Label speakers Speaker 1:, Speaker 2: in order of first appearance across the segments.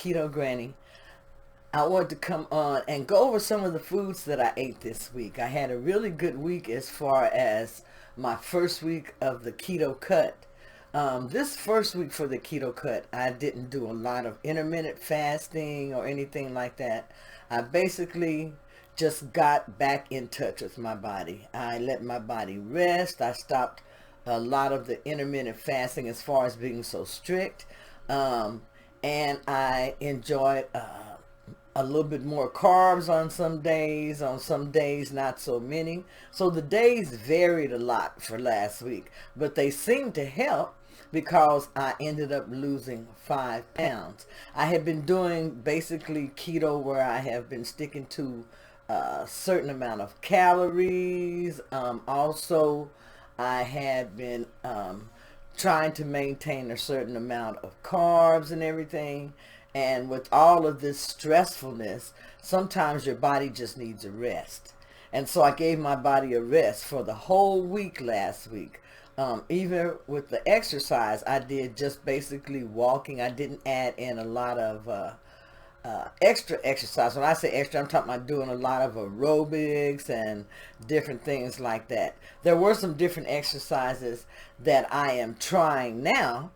Speaker 1: Keto Granny. I want to come on and go over some of the foods that I ate this week. I had a really good week as far as my first week of the Keto Kut. This first week for the Keto Kut, I didn't do a lot of intermittent fasting or anything like that. I basically just got back in touch with my body. I let my body rest. I stopped a lot of the intermittent fasting as far as being so strict. Um, and I enjoyed a little bit more carbs on some days not so many. So the days varied a lot for last week, but they seemed to help because I ended up losing 5 pounds. I had been doing basically keto where I have been sticking to a certain amount of calories. Also, I had been trying to maintain a certain amount of carbs and everything. And with all of this stressfulness, sometimes your body just needs a rest. And so I gave my body a rest for the whole week last week. Even with the exercise, I did just basically walking. I didn't add in a lot of extra exercise. When I say extra, I'm talking about doing a lot of aerobics and different things like that. There were some different exercises that I am trying now,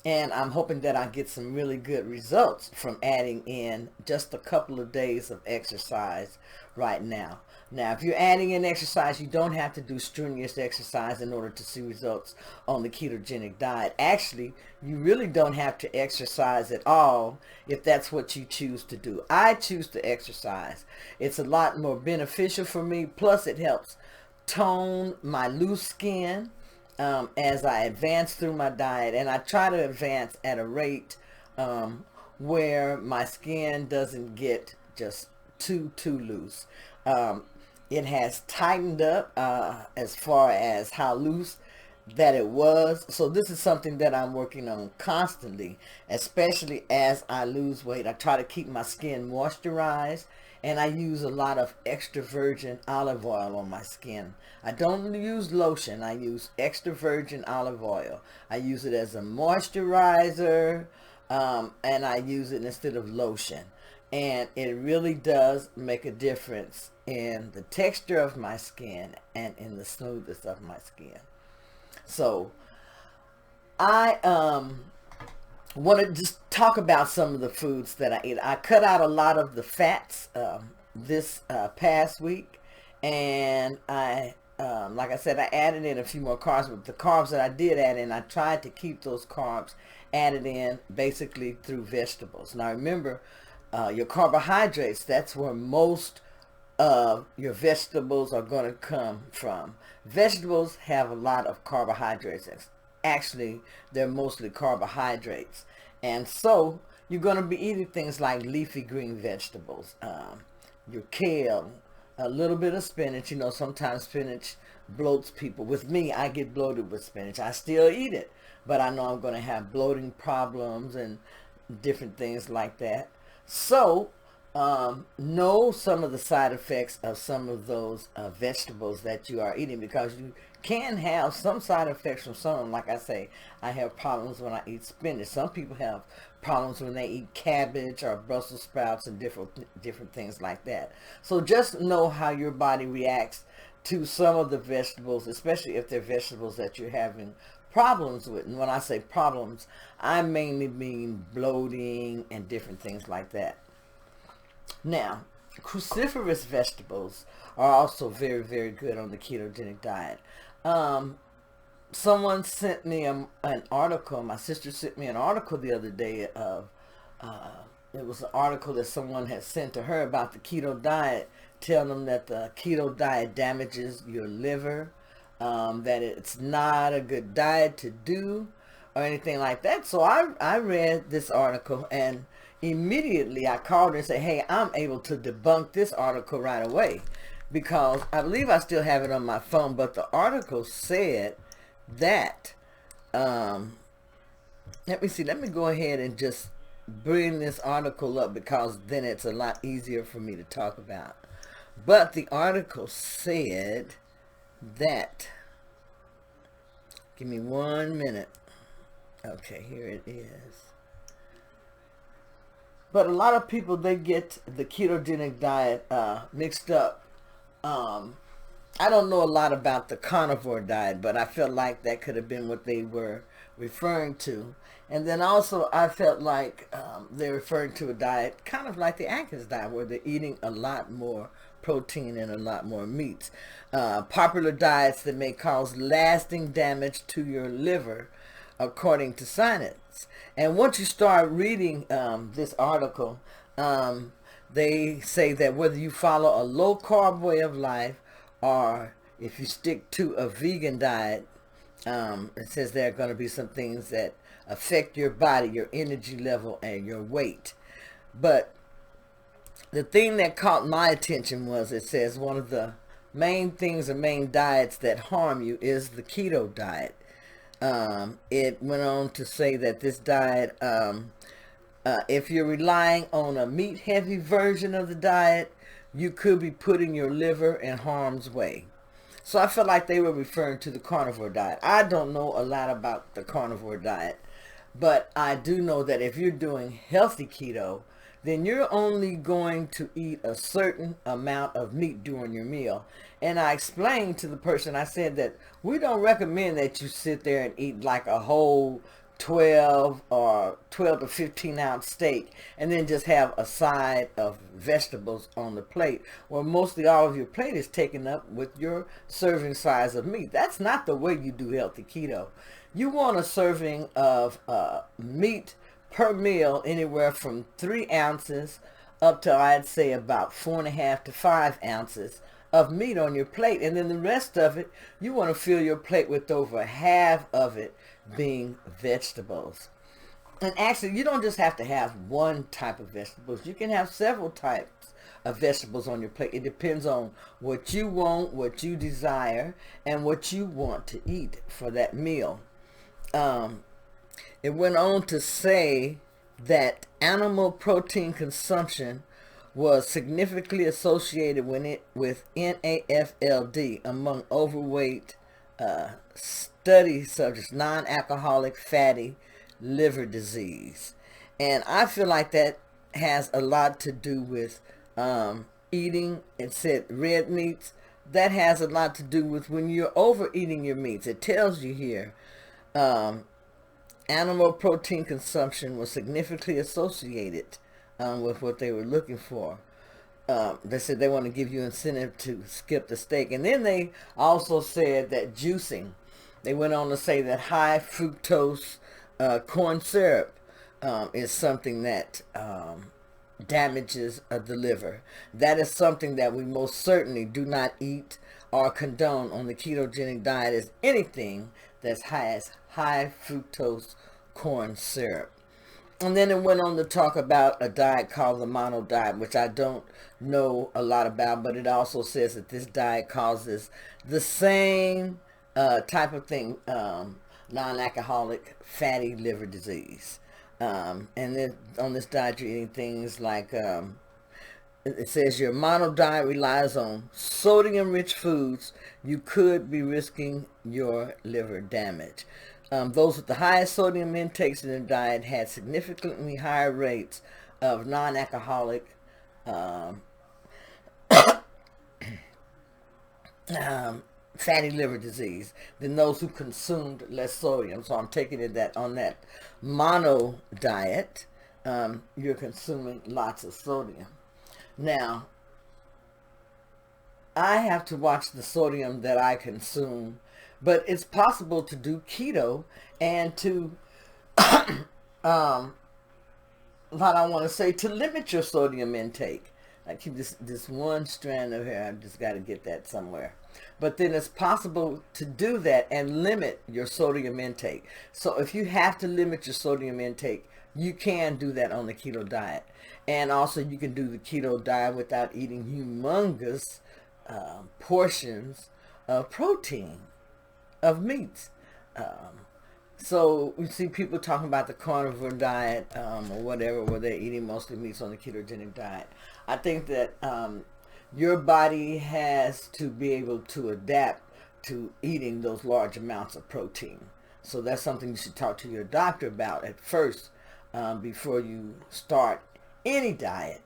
Speaker 1: and I'm hoping that I get some really good results from adding in just a couple of days of exercise right now. Now, if you're adding in exercise, you don't have to do strenuous exercise in order to see results on the ketogenic diet. Actually, you really don't have to exercise at all if that's what you choose to do. I choose to exercise. It's a lot more beneficial for me. Plus, it helps tone my loose skin as I advance through my diet. And I try to advance at a rate where my skin doesn't get just too loose. It has tightened up as far as how loose that it was. So this is something that I'm working on constantly, especially as I lose weight. I try to keep my skin moisturized, and I use a lot of extra virgin olive oil on my skin. I don't use lotion. I use extra virgin olive oil. I use it as a moisturizer, and I use it instead of lotion. And it really does make a difference in the texture of my skin and in the smoothness of my skin. So I want to just talk about some of the foods that I eat. I cut out a lot of the fats this past week, and like I said, I added in a few more carbs, but the carbs that I did add in, I tried to keep those carbs added in basically through vegetables. Now remember, your carbohydrates, that's where most of your vegetables are going to come from. Vegetables have a lot of carbohydrates. Actually, they're mostly carbohydrates. And so you're going to be eating things like leafy green vegetables, your kale, a little bit of spinach. You know, sometimes spinach bloats people. With me, I get bloated with spinach. I still eat it, but I know I'm going to have bloating problems and different things like that. So, know some of the side effects of some of those vegetables that you are eating, because you can have some side effects from some of them. Like I say, I have problems when I eat spinach. Some people have problems when they eat cabbage or Brussels sprouts and different things like that. So just know how your body reacts to some of the vegetables, especially if they're vegetables that you're having problems with. And when I say problems, I mainly mean bloating and different things like that. Now, cruciferous vegetables are also very good on the ketogenic diet. Um, Someone sent me an article. My sister sent me an article the other day of, it was an article that someone had sent to her about the keto diet, telling them that the keto diet damages your liver, that it's not a good diet to do or anything like that. So I read this article, and immediately I called her and said, hey, I'm able to debunk this article right away, because I believe I still have it on my phone, but the article said that, let me see, let me go ahead and just bring this article up, because then it's a lot easier for me to talk about. But the article said that, give me 1 minute. Okay, here it is. But a lot of people, they get the ketogenic diet mixed up. Um, I don't know a lot about the carnivore diet, but I felt like that could have been what they were referring to. And then also I felt like they're referring to a diet kind of like the Atkins diet, where they're eating a lot more protein and a lot more meats. Popular diets that may cause lasting damage to your liver, according to science. And once you start reading this article, they say that whether you follow a low carb way of life or if you stick to a vegan diet, it says there are going to be some things that affect your body, your energy level, and your weight. But the thing that caught my attention was, it says one of the main things or main diets that harm you is the keto diet. It went on to say that this diet, if you're relying on a meat-heavy version of the diet, you could be putting your liver in harm's way. So I felt like they were referring to the carnivore diet. I don't know a lot about the carnivore diet, but I do know that if you're doing healthy keto, then you're only going to eat a certain amount of meat during your meal. And I explained to the person, I said that we don't recommend that you sit there and eat like a whole 12 or 12 to 15 ounce steak and then just have a side of vegetables on the plate, where mostly all of your plate is taken up with your serving size of meat. That's not the way you do healthy keto. You want a serving of meat per meal anywhere from 3 ounces up to, I'd say, about 4.5 to 5 ounces of meat on your plate. And then the rest of it, you want to fill your plate with over half of it being vegetables. And actually, you don't just have to have one type of vegetables. You can have several types of vegetables on your plate. It depends on what you want, what you desire, and what you want to eat for that meal. It went on to say that animal protein consumption was significantly associated with NAFLD among overweight study subjects, non-alcoholic fatty liver disease. And I feel like that has a lot to do with eating, it said red meats. That has a lot to do with when you're overeating your meats. It tells you here, animal protein consumption was significantly associated with what they were looking for. They said they want to give you incentive to skip the steak. And then they also said that juicing, they went on to say that high fructose corn syrup is something that damages the liver. That is something that we most certainly do not eat or condone on the ketogenic diet, is anything that's high fructose corn syrup. And then it went on to talk about a diet called the mono diet, which I don't know a lot about, but it also says that this diet causes the same type of thing, non-alcoholic fatty liver disease. And then on this diet, you're eating things like, it says your mono diet relies on sodium-rich foods. You could be risking your liver damage. Those with the highest sodium intakes in their diet had significantly higher rates of non-alcoholic fatty liver disease than those who consumed less sodium. So I'm taking it that on that mono diet, you're consuming lots of sodium. Now, I have to watch the sodium that I consume, but it's possible to do keto and to, what I want to say, to limit your sodium intake. I keep this one strand of hair, I've just got to get that somewhere. But then it's possible to do that and limit your sodium intake. So if you have to limit your sodium intake, you can do that on the keto diet. And also you can do the keto diet without eating humongous portions of protein, of meats. So we see people talking about the carnivore diet or whatever, where they're eating mostly meats on the ketogenic diet. I think that your body has to be able to adapt to eating those large amounts of protein. So that's something you should talk to your doctor about at first, before you start any diet,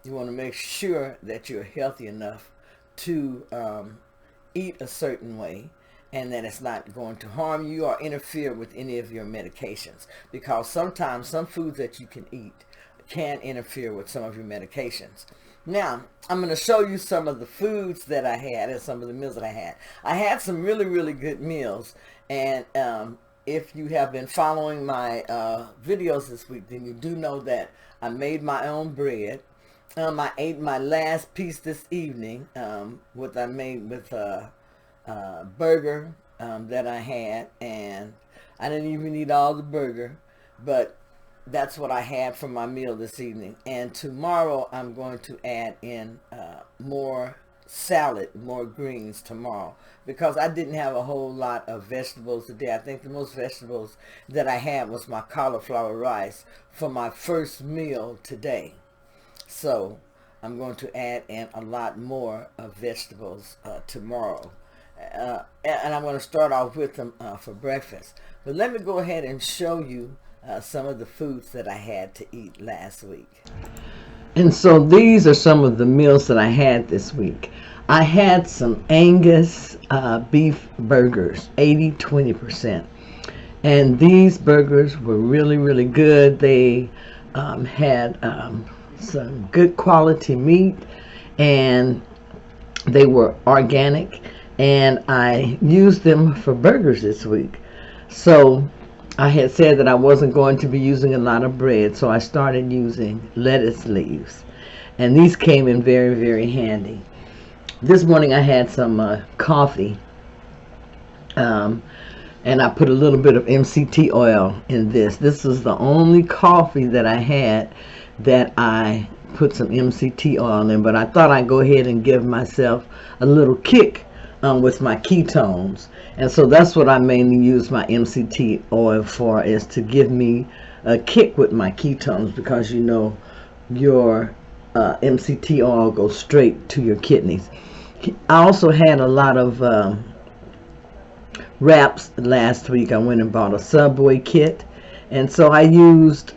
Speaker 1: you want to make sure that you're healthy enough to eat a certain way, and that it's not going to harm you or interfere with any of your medications, because sometimes some foods that you can eat can interfere with some of your medications. Now, I'm going to show you some of the foods that I had and some of the meals that I had. I had some really, really good meals, and if you have been following my videos this week, then you do know that I made my own bread. I ate my last piece this evening, what I made with a burger that I had, and I didn't even eat all the burger, but that's what I had for my meal this evening. And tomorrow I'm going to add in more salad, more greens tomorrow, because I didn't have a whole lot of vegetables today. I think the most vegetables that I had was my cauliflower rice for my first meal today. So I'm going to add in a lot more of vegetables tomorrow. And I'm going to start off with them for breakfast. But let me go ahead and show you some of the foods that I had to eat last week. And so these are some of the meals that I had this week. I had some Angus beef burgers, 80-20%. And these burgers were really, really good. They had some good quality meat, and they were organic, and I used them for burgers this week. So I had said that I wasn't going to be using a lot of bread, so I started using lettuce leaves, and these came in very, very handy. This morning I had some coffee, and I put a little bit of MCT oil in this. This was the only coffee that I had that I put some MCT oil in, but I thought I'd go ahead and give myself a little kick with my ketones. And so that's what I mainly use my MCT oil for, is to give me a kick with my ketones, because you know your MCT oil goes straight to your kidneys. I also had a lot of wraps last week. I went and bought a Subway kit, and so I used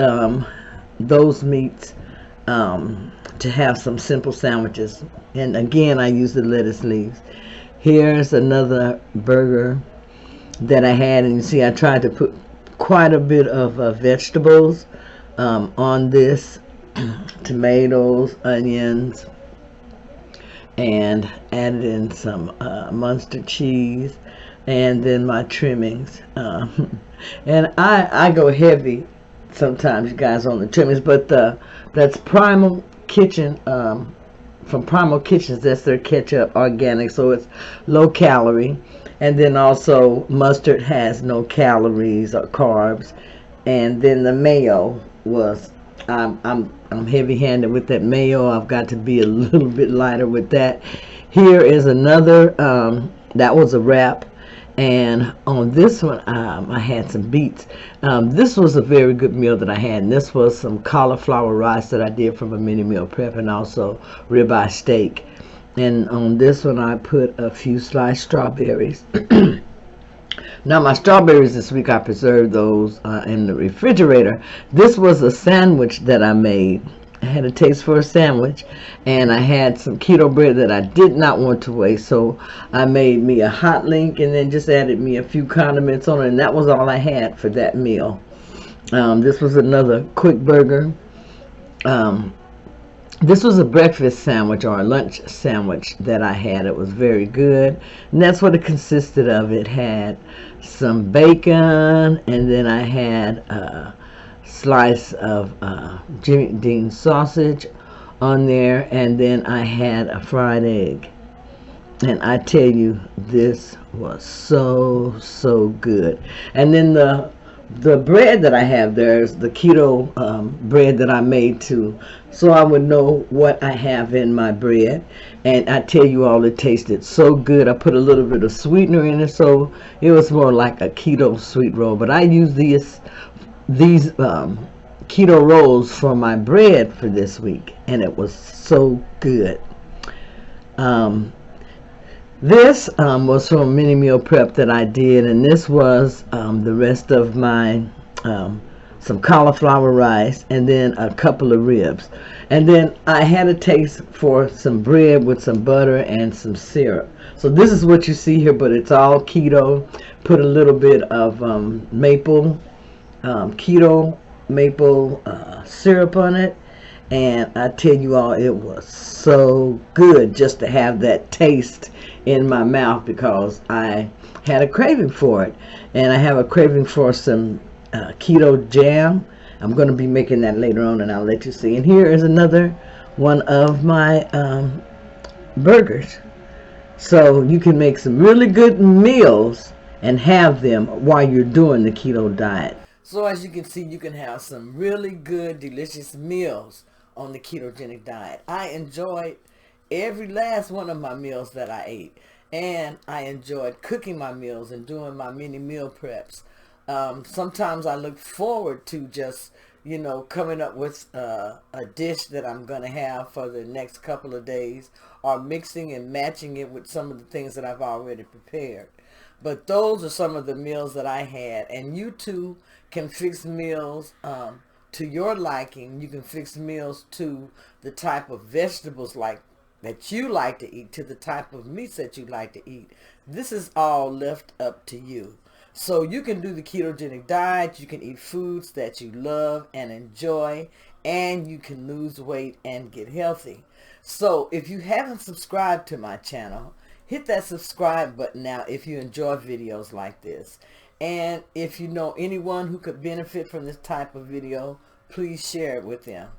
Speaker 1: those meats to have some simple sandwiches. And again, I used the lettuce leaves. Here's another burger that I had, and you see I tried to put quite a bit of vegetables on this. Tomatoes, onions, and added in some Munster cheese, and then my trimmings. And I go heavy sometimes, you guys, on the trimmings, but that's Primal Kitchen, from Primal Kitchens. That's their ketchup, organic, so it's low calorie. And then also mustard has no calories or carbs. And then the mayo was, I'm heavy-handed with that mayo. I've got to be a little bit lighter with that. Here is another, that was a wrap. And on this one, I had some beets. This was a very good meal that I had. And this was some cauliflower rice that I did from a mini meal prep, and also ribeye steak. And on this one, I put a few sliced strawberries. Now, my strawberries this week, I preserved those in the refrigerator. This was a sandwich that I made. I had a taste for a sandwich, and I had some keto bread that I did not want to waste, so I made me a hot link and then just added me a few condiments on it, and that was all I had for that meal. This was another quick burger. This was a breakfast sandwich or a lunch sandwich that I had. It was very good, and that's what it consisted of. It had some bacon, and then I had slice of Jimmy Dean sausage on there, and then I had a fried egg. And I tell you, this was so good. And then the bread that I have there is the keto bread that I made too, so I would know what I have in my bread. And I tell you all, it tasted so good. I put a little bit of sweetener in it, so it was more like a keto sweet roll. But I use these keto rolls for my bread for this week, and it was so good. This was from a mini meal prep that I did, and this was the rest of my some cauliflower rice, and then a couple of ribs. And then I had a taste for some bread with some butter and some syrup. So this is what you see here, but it's all keto. Put a little bit of keto maple syrup on it. And I tell you all, it was so good just to have that taste in my mouth, because I had a craving for it. And I have a craving for some keto jam. I'm going to be making that later on, and I'll let you see. And here is another one of my burgers. So you can make some really good meals and have them while you're doing the keto diet. So as you can see, you can have some really good, delicious meals on the ketogenic diet. I enjoyed every last one of my meals that I ate. And I enjoyed cooking my meals and doing my mini meal preps. Sometimes I look forward to just, coming up with a dish that I'm going to have for the next couple of days, or mixing and matching it with some of the things that I've already prepared. But those are some of the meals that I had. And you too can fix meals to your liking. You can fix meals to the type of vegetables that you like to eat, to the type of meats that you like to eat. This is all left up to you. So you can do the ketogenic diet. You can eat foods that you love and enjoy, and you can lose weight and get healthy. So if you haven't subscribed to my channel, hit that subscribe button now if you enjoy videos like this. And if you know anyone who could benefit from this type of video, please share it with them.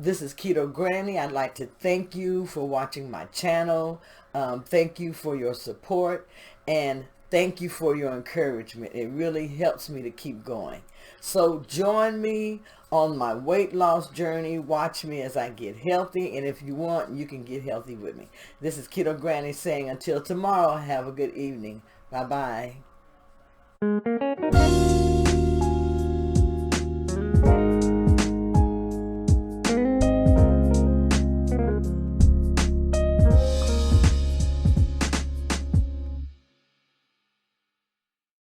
Speaker 1: This is Keto Granny. I'd like to thank you for watching my channel. Thank you for your support, and thank you for your encouragement. It really helps me to keep going. So join me on my weight loss journey. Watch me as I get healthy, and if you want, you can get healthy with me. This is Keto Granny saying until tomorrow, have a good evening. Bye-bye.